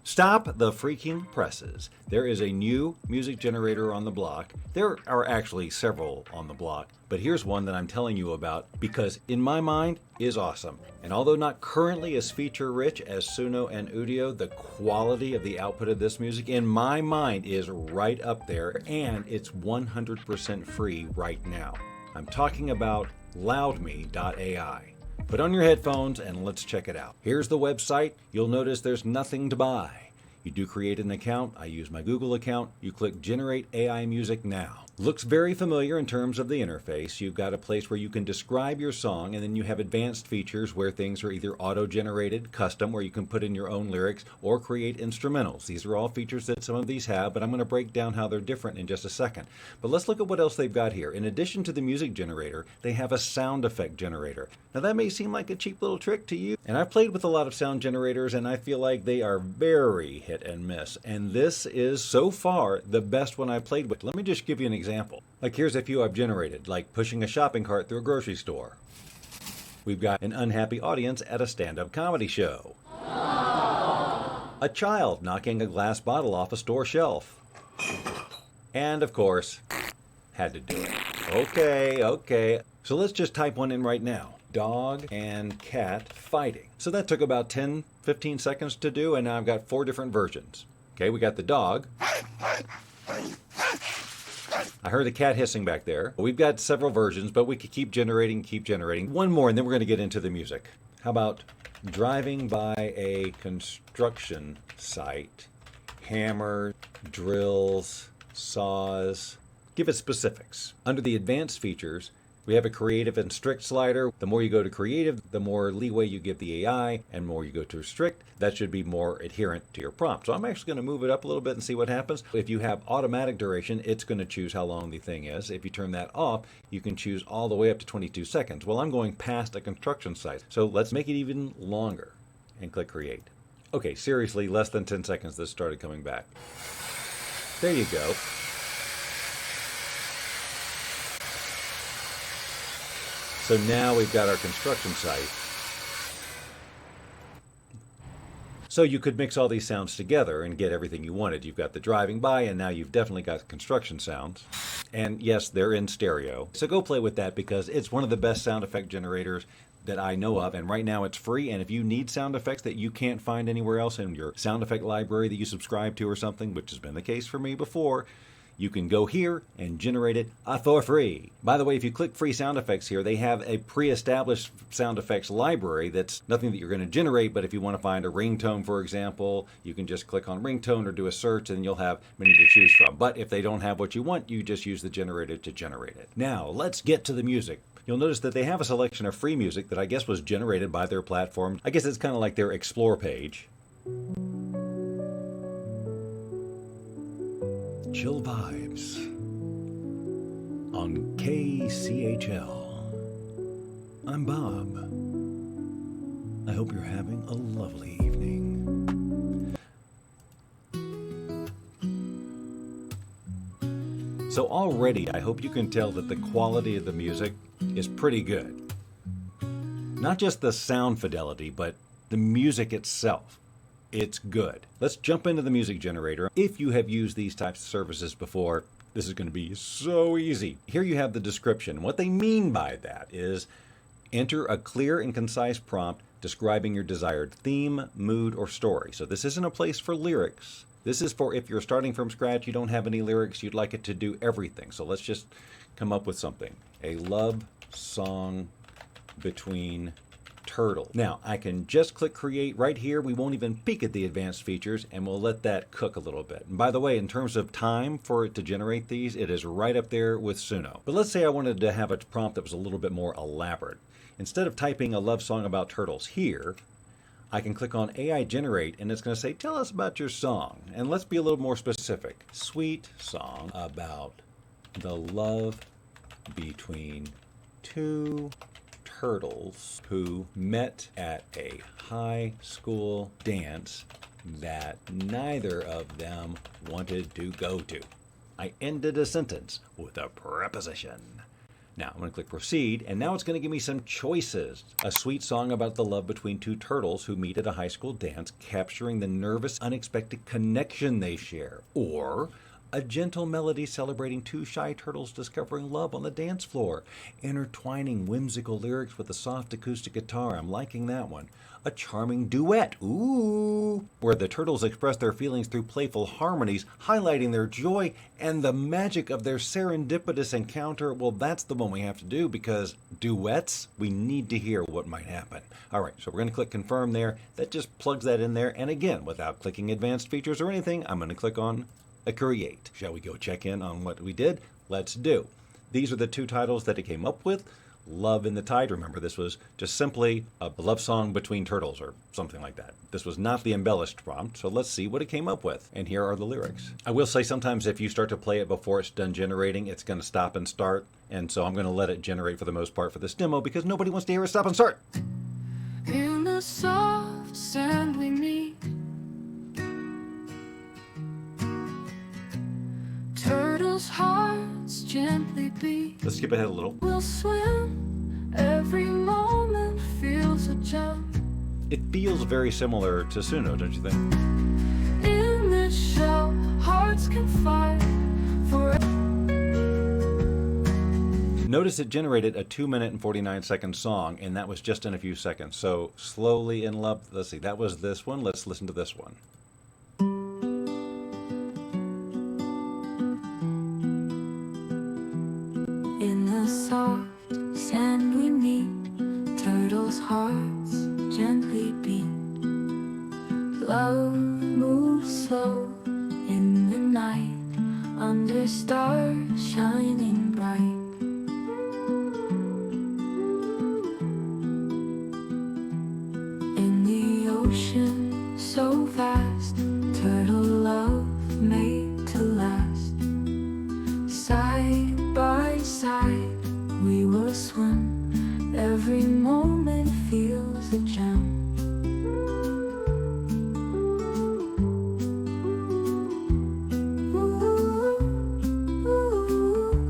Stop the freaking presses. There is a new music generator on the block. There are actually several on the block, but here's one that I'm telling you about because in my mind is awesome. And although not currently as feature rich as Suno and Udio, the quality of the output of this music in my mind is right up there, and it's 100% free right now. I'm talking about LoudMe.ai. Put on your headphones and let's check it out. Here's the website. You'll notice there's nothing to buy. You do create an account. I use my Google account. You click Generate AI Music Now. Looks very familiar in terms of the interface. You've got a place where you can describe your song, and then you have advanced features where things are either auto-generated, custom, where you can put in your own lyrics, or create instrumentals. These are all features that some of these have, but I'm going to break down how they're different in just a second. But let's look at what else they've got here. In addition to the music generator, they have a sound effect generator. Now that may seem like a cheap little trick to you, and I've played with a lot of sound generators, and I feel like they are very hit and miss. And this is, so far, the best one I've played with. Let me just give you an example. Like here's a few I've generated, like pushing a shopping cart through a grocery store. We've got an unhappy audience at a stand-up comedy show. A child knocking a glass bottle off a store shelf. And of course, had to do it. Okay. So let's just type one in right now. Dog and cat fighting. So that took about 10-15 seconds to do, and now I've got 4 different versions. Okay, we got the dog. I heard the cat hissing back there. We've got several versions, but we could keep generating. One more, and then we're going to get into the music. How about driving by a construction site? Hammer, drills, saws. Give it specifics. Under the advanced features, we have a creative and strict slider. The more you go to creative, the more leeway you give the AI, and more you go to strict, that should be more adherent to your prompt. So I'm actually going to move it up a little bit and see what happens. If you have automatic duration, it's going to choose how long the thing is. If you turn that off, you can choose all the way up to 22 seconds. Well, I'm going past a construction site, so let's make it even longer and click create. Okay, seriously, less than 10 seconds this started coming back. There you go. So now we've got our construction site. So you could mix all these sounds together and get everything you wanted. You've got the driving by, and now you've definitely got construction sounds. And yes, they're in stereo. So go play with that because it's one of the best sound effect generators that I know of, and right now it's free. And if you need sound effects that you can't find anywhere else in your sound effect library that you subscribe to or something, which has been the case for me before, you can go here and generate it for free. By the way, if you click free sound effects here, they have a pre-established sound effects library that's nothing that you're going to generate, but if you want to find a ringtone, for example, you can just click on ringtone or do a search and you'll have many to choose from. But if they don't have what you want, you just use the generator to generate it. Now, let's get to the music. You'll notice that they have a selection of free music that I guess was generated by their platform. I guess it's kind of like their Explore page. Chill vibes on KCHL. I'm Bob. I hope you're having a lovely evening. So already, I hope you can tell that the quality of the music is pretty good. Not just the sound fidelity, but the music itself. It's good. Let's jump into the music generator. If you have used these types of services before, this is going to be so easy. Here you have the description. What they mean by that is enter a clear and concise prompt describing your desired theme, mood, or story. So this isn't a place for lyrics. This is for if you're starting from scratch, you don't have any lyrics, you'd like it to do everything. So let's just come up with something. A love song between turtle. Now, I can just click create right here. We won't even peek at the advanced features, and we'll let that cook a little bit. And by the way, in terms of time for it to generate these, it is right up there with Suno. But let's say I wanted to have a prompt that was a little bit more elaborate. Instead of typing a love song about turtles here, I can click on AI Generate, and it's going to say, tell us about your song. And let's be a little more specific. Sweet song about the love between two turtles who met at a high school dance that neither of them wanted to go to. I ended a sentence with a preposition. Now I'm going to click proceed, and now it's going to give me some choices. A sweet song about the love between two turtles who meet at a high school dance, capturing the nervous, unexpected connection they share. Or a gentle melody celebrating two shy turtles discovering love on the dance floor, intertwining whimsical lyrics with a soft acoustic guitar. I'm liking that one. A charming duet, ooh, where the turtles express their feelings through playful harmonies, highlighting their joy and the magic of their serendipitous encounter. Well, that's the one we have to do, because duets, we need to hear what might happen. All right, so we're going to click confirm there. That just plugs that in there. And again, without clicking advanced features or anything, I'm going to click on create. Shall we go check in on what we did? Let's do. These are the two titles that it came up with. Love in the Tide. Remember, this was just simply a love song between turtles or something like that. This was not the embellished prompt, so let's see what it came up with. And here are the lyrics. I will say sometimes if you start to play it before it's done generating, it's going to stop and start. And so I'm going to let it generate for the most part for this demo, because nobody wants to hear it stop and start. In the soft sand we meet, turtles' hearts gently beat. Let's skip ahead a little. We'll swim, every moment feels a gem. It feels very similar to Suno, don't you think? In this shell, hearts can fight for. Notice it generated a 2-minute and 49-second song, and that was just in a few seconds. So slowly in love. Let's see, that was this one. Let's listen to this one. In the soft sand we meet, turtles' hearts gently beat. Love moves slow in the night, under stars shining bright. In the ocean so vast, turtle love made to last. Side by side we will swim, every moment feels a gem.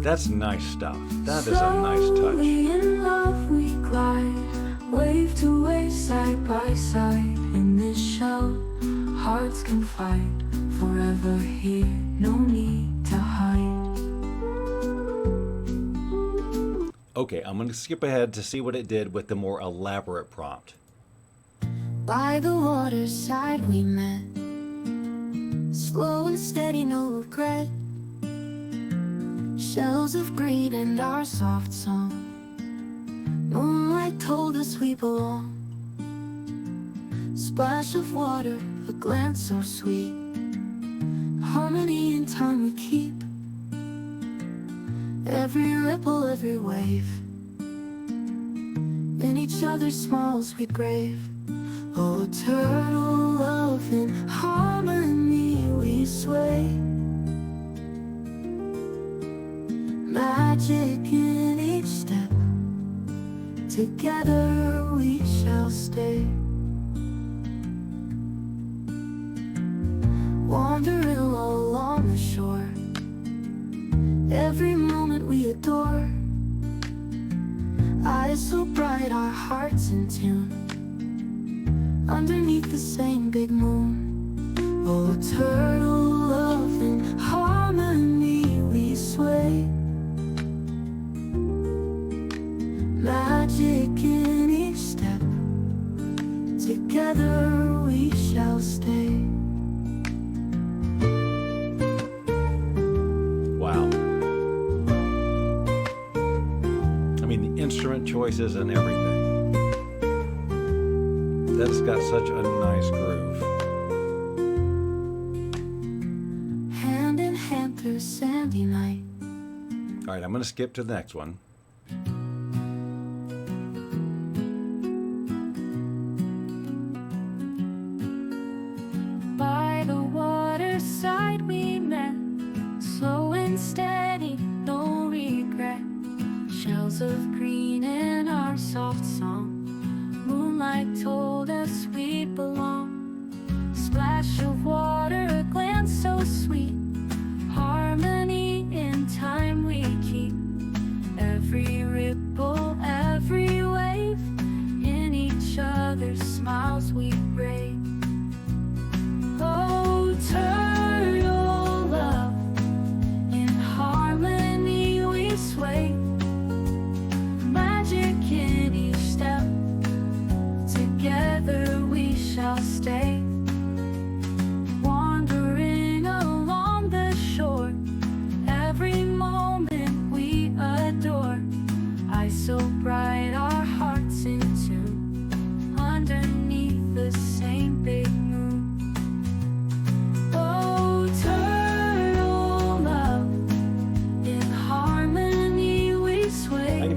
That's nice stuff. That is a nice Slowly touch. in love we glide, wave to wave, side by side. In this shell, hearts can fight, forever here, no need to hide. Okay, I'm going to skip ahead to see what it did with the more elaborate prompt. By the waterside we met, slow and steady, no regret. Shells of green and our soft song, moonlight told us we belong. Splash of water, a glance so sweet, harmony in time we keep. Every ripple, every wave, in each other's smiles we brave. Oh, turtle love in harmony we sway. Magic in each step, together we shall stay. Wandering along the shore, every moment we adore. Eyes so bright, our hearts in tune, underneath the same big moon. Oh, turtle love in harmony we sway. Magic in each step, together we shall stay. Wow. I mean, the instrument choices and everything. That's got such a nice groove. Hand in hand through sandy night. All right, I'm going to skip to the next one. By the waterside we met, slow and steady, no regret. Shells of green in our soft song, moonlight told us we'd belong. Splash of water, a glance so sweet, harmony in time we keep.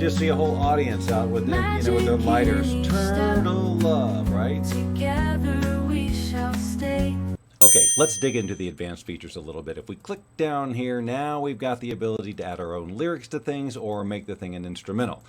just see a whole audience out with their, with their lighters. Turtle love, right? Together we shall stay. Okay, let's dig into the advanced features a little bit. If we click down here, now we've got the ability to add our own lyrics to things or make the thing an instrumental.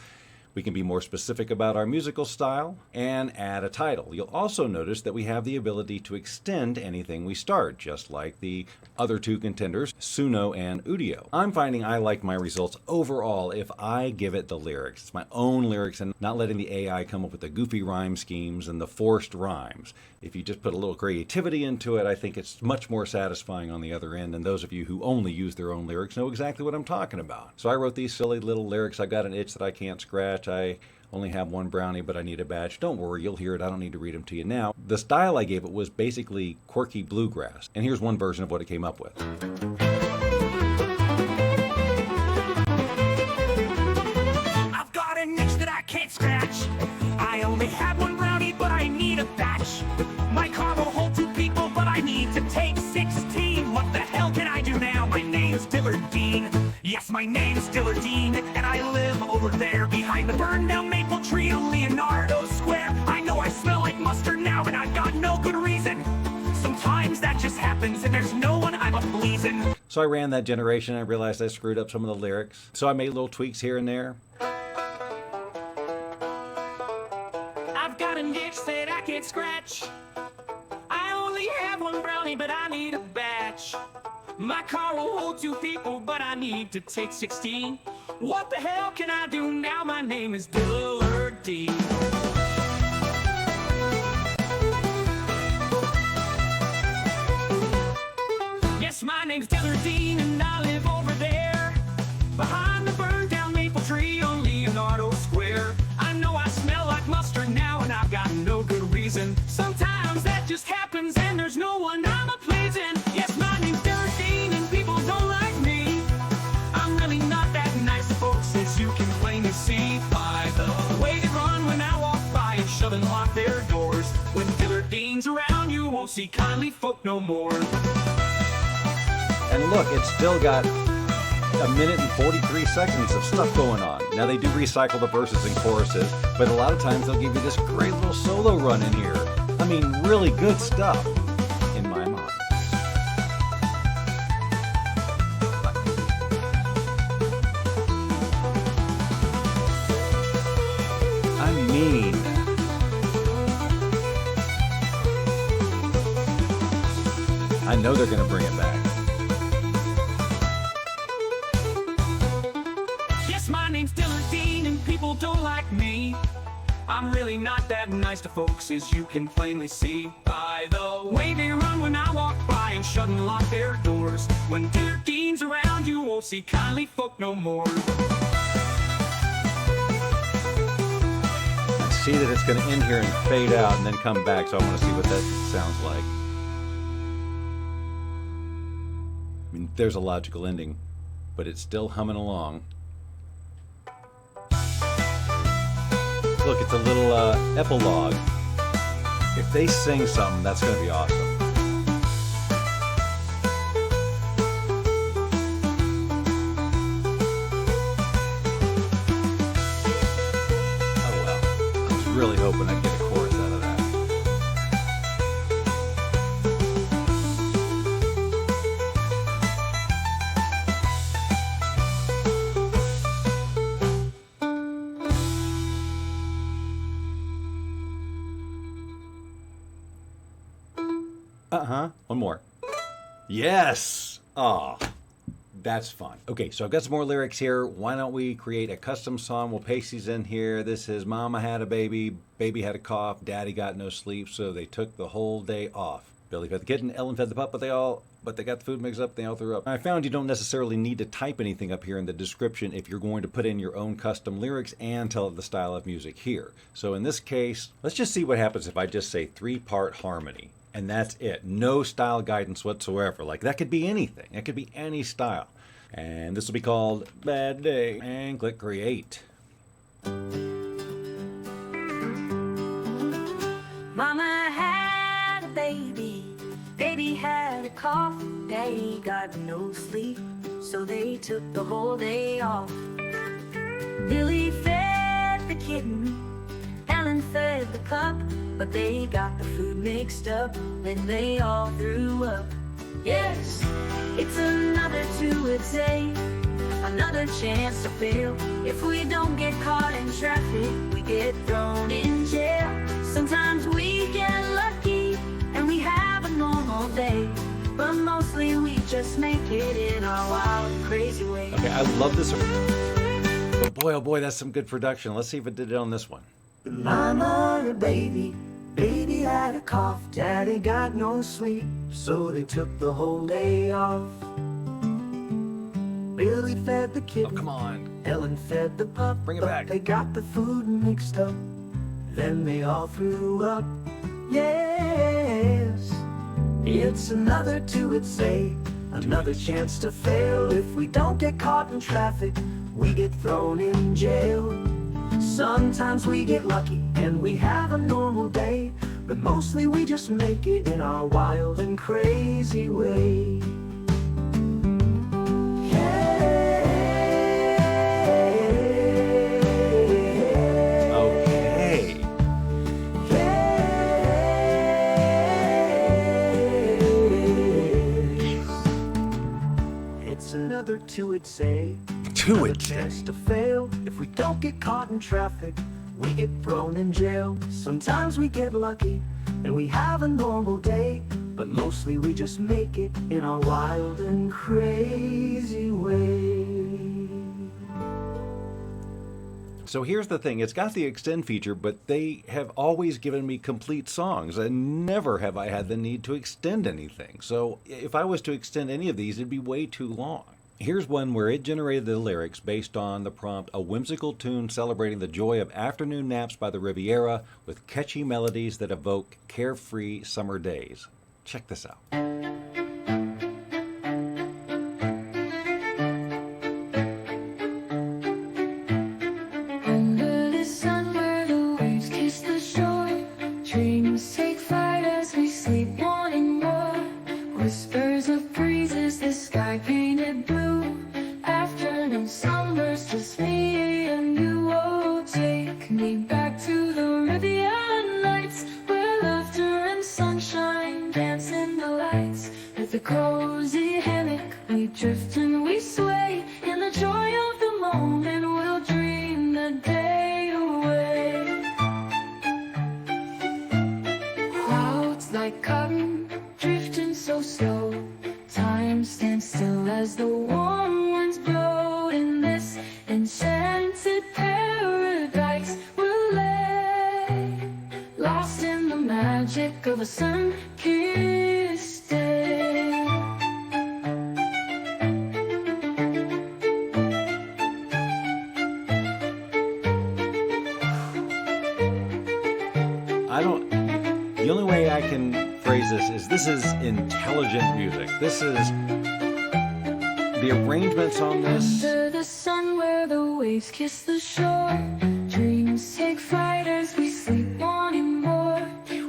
We can be more specific about our musical style and add a title. You'll also notice that we have the ability to extend anything we start, just like the other two contenders, Suno and Udio. I'm finding I like my results overall if I give it the lyrics. It's my own lyrics and not letting the AI come up with the goofy rhyme schemes and the forced rhymes. If you just put a little creativity into it, I think it's much more satisfying on the other end, and those of you who only use their own lyrics know exactly what I'm talking about. So I wrote these silly little lyrics. I've got an itch that I can't scratch. I only have one brownie, but I need a batch. Don't worry, you'll hear it. I don't need to read them to you now. The style I gave it was basically quirky bluegrass, and here's one version of what it came up with. I've got an itch that I can't scratch. I only have one brownie, but I need a batch. My car will hold 2 people, but I need to take 16. What the hell can I do now? My name's Dillard Dean. Yes, my name's Dillard Dean, and I live over there behind the burned down maple tree on Leonardo Square. I know I smell like mustard now, and I've got no good reason. Sometimes that just happens, and there's no one I'm a-pleasing. So I ran that generation. I realized I screwed up some of the lyrics. So I made little tweaks here and there. I've got an itch that I can't scratch. I only have one brownie, but I need a batch. My car will hold 2 people, but I need to take 16. What the hell can I do now? My name is Dillard Dean. Yes, my name's Dillard Dean, and I live over there behind the burned down maple tree on Leonardo Square. I know I smell like mustard now, and I've got no good reason. Sometimes that just happens, and there's no one I'm a-pleasing. Yes, my name's Dillard Dean, and people don't like me. I'm really not that nice to folks, as you can plainly see by the way they run when I walk by and shove and lock their doors. When Dillard Dean's around, you won't see kindly folk no more. And look, it's still got 1 minute and 43 seconds of stuff going on. Now they do recycle the verses and choruses, but a lot of times they'll give you this great little solo run in here. I mean, really good stuff, in my mind. I mean, I know they're gonna bring it back. My name's Dillard Dean, and people don't like me. I'm really not that nice to folks, as you can plainly see by the way they run when I walk by and shut and lock their doors. When Dillard Dean's around, you won't see kindly folk no more. I see that it's going to end here and fade out and then come back, so I want to see what that sounds like. I mean, there's a logical ending, but it's still humming along. Look, it's a little epilogue. If they sing something, that's going to be awesome. Oh well, I was really hoping I'd get a chorus out of that. One more. Yes! Ah, that's fun. Okay, so I've got some more lyrics here. Why don't we create a custom song? We'll paste these in here. This is Mama had a baby, baby had a cough, Daddy got no sleep, so they took the whole day off. Billy fed the kitten, Ellen fed the pup, but they got the food mixed up, they all threw up. I found you don't necessarily need to type anything up here in the description if you're going to put in your own custom lyrics and tell it the style of music here. So in this case, let's just see what happens if I just say 3-part harmony. And that's it. No style guidance whatsoever. Like, that could be anything. It could be any style. And this will be called Bad Day. And click Create. Mama had a baby, baby had a cough, Daddy got no sleep, so they took the whole day off. Billy fed the kitten, Ellen fed the pup, but they got the food mixed up, then they all threw up. Yes, it's another two-a-day, another chance to fail. If we don't get caught in traffic, we get thrown in jail. Sometimes we get lucky and we have a normal day, but mostly we just make it in our wild and crazy way. Okay, I love this. But boy, oh boy, that's some good production. Let's see if it did it on this one. Mama and baby had a cough. Daddy got no sleep, so they took the whole day off. Billy fed the Oh, kitten, come on. Ellen fed the pup, Bring it but back. they got the food mixed up, then they all threw up. Yes, it's another two-a-day, another chance to fail. If we don't get caught in traffic, we get thrown in jail. Sometimes we get lucky and we have a normal day, but mostly we just make it in our wild and crazy way. Okay. It's another two-a-day, Do another it. chance to fail. If we don't get caught in traffic, we get thrown in jail. Sometimes we get lucky and we have a normal day, but mostly we just make it in our wild and crazy way. So here's the thing, it's got the extend feature, but they have always given me complete songs, and never have I had the need to extend anything. So if I was to extend any of these, it'd be way too long. Here's one where it generated the lyrics based on the prompt, a whimsical tune celebrating the joy of afternoon naps by the Riviera with catchy melodies that evoke carefree summer days. Check this out. Under the sun where the waves kiss the shore, dreams take flight as we sleep wanting more. Whispers of breezes, the sky painted blue. Afternoon summers, just me and you. Oh, take me back to the Riviera nights, where laughter and sunshine dance in the lights. With a cozy hammock, we drift and we sway. In the joy of the moment, we'll dream the day away. Clouds like cotton, drifting so slow. Time stands still as the warm winds blow. In this enchanted paradise, we'll lay, lost in the magic of a sun-kissed day. The only way I can phrase this is intelligent music. This is, the arrangements on this, Under the sun where the waves kiss the shore, dreams take flight as we sleep wanting more.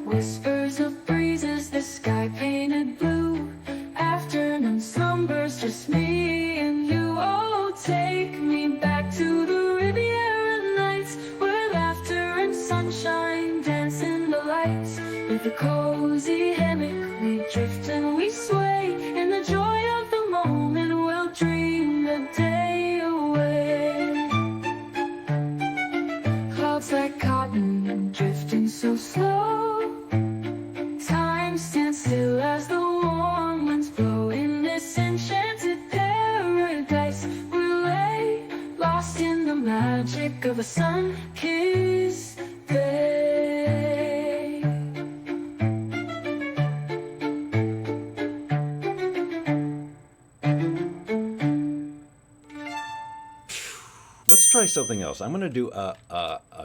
Whispers of breezes, the sky painted blue. Afternoon slumbers, just me and you. Oh, take me back to the Riviera nights, where laughter and sunshine dance in the lights. With a cozy hammock, we drift and we sway. In the joy of the moment, we'll dream the day away. Clouds like cotton, drifting so slow. Time stands still as the warm winds blow. In this enchanted paradise, we'll lay, lost in the magic of a sun-kissed day. let's try something else. I'm going to do a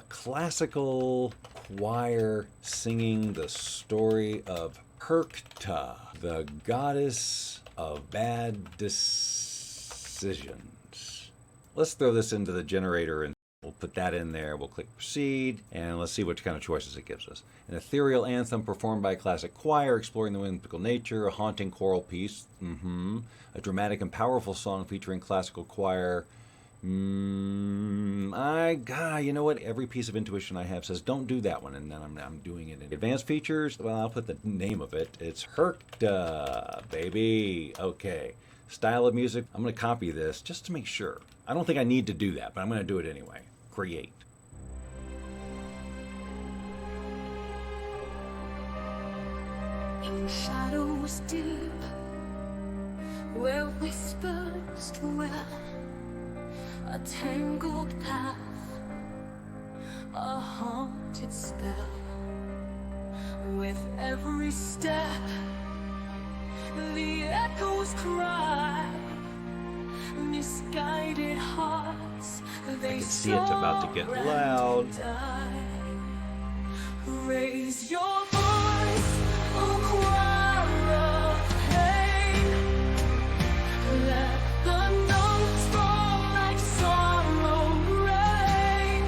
classical choir singing the story of Perkta, the goddess of bad decisions. Let's throw this into the generator and we'll put that in there. We'll click proceed and let's see what kind of choices it gives us. An ethereal anthem performed by a classic choir exploring the whimsical nature, a haunting choral piece, a dramatic and powerful song featuring classical choir You know what? Every piece of intuition I have says don't do that one, and then I'm doing it in advanced features. Well, I'll put the name of it. It's Herkta, baby. Okay. Style of music. I'm going to copy this just to make sure. I don't think I need to do that, but I'm going to do it anyway. Create. In shadows deep, where whispers dwell, a tangled path, a haunted spell. With every step, the echoes cry, misguided hearts, they I can see it's about to get loud. Raise your voice, oh choir of pain. Let the notes fall like sorrow rain.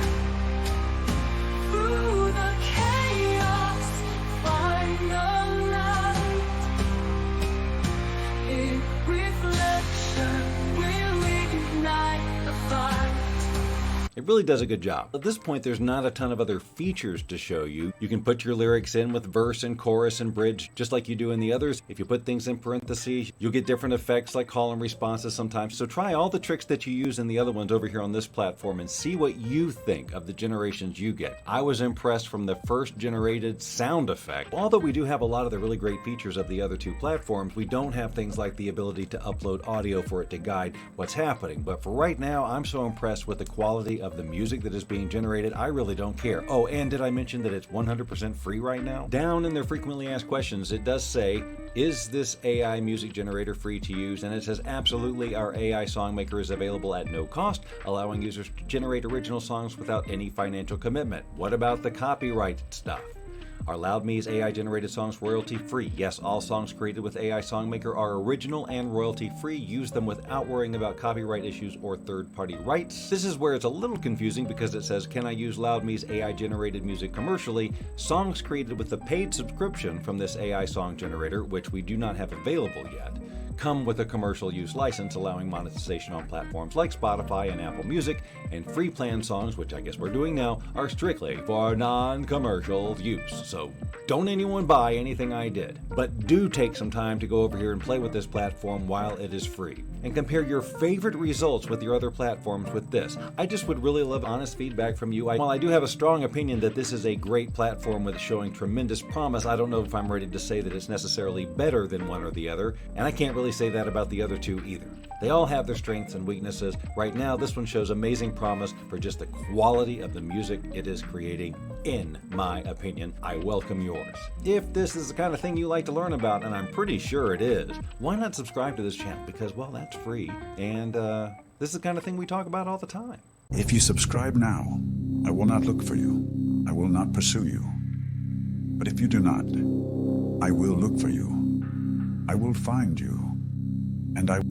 Through the chaos, find the light. In reflection, we'll ignite the fire. It really does a good job. At this point, there's not a ton of other features to show you. You can put your lyrics in with verse and chorus and bridge, just like you do in the others. If you put things in parentheses, you'll get different effects like call and responses sometimes. So try all the tricks that you use in the other ones over here on this platform and see what you think of the generations you get. I was impressed from the first generated sound effect. Although we do have a lot of the really great features of the other two platforms, we don't have things like the ability to upload audio for it to guide what's happening. But for right now, I'm so impressed with the quality of the music that is being generated, I really don't care. Oh, and did I mention that it's 100% free right now? Down in their frequently asked questions, it does say, is this AI music generator free to use? And it says, absolutely, our AI songmaker is available at no cost, allowing users to generate original songs without any financial commitment. What about the copyright stuff? Are LoudMe's AI-generated songs royalty-free? Yes, all songs created with AI Songmaker are original and royalty-free. Use them without worrying about copyright issues or third-party rights. This is where it's a little confusing because it says, can I use LoudMe's AI-generated music commercially? Songs created with the paid subscription from this AI song generator, which we do not have available yet, come with a commercial use license allowing monetization on platforms like Spotify and Apple Music, and free plan songs, which I guess we're doing now, are strictly for non-commercial use. So don't anyone buy anything I did, but do take some time to go over here and play with this platform while it is free. And compare your favorite results with your other platforms with this. I just would really love honest feedback from you. While I do have a strong opinion that this is a great platform with showing tremendous promise, I don't know if I'm ready to say that it's necessarily better than one or the other, and I can't really say that about the other two either. They all have their strengths and weaknesses. Right now, this one shows amazing promise for just the quality of the music it is creating, in my opinion. I welcome yours. If this is the kind of thing you like to learn about, and I'm pretty sure it is, why not subscribe to this channel? Because, well, that's free, and this is the kind of thing we talk about all the time. If you subscribe now, I will not look for you. I will not pursue you. But if you do not, I will look for you. I will find you, and I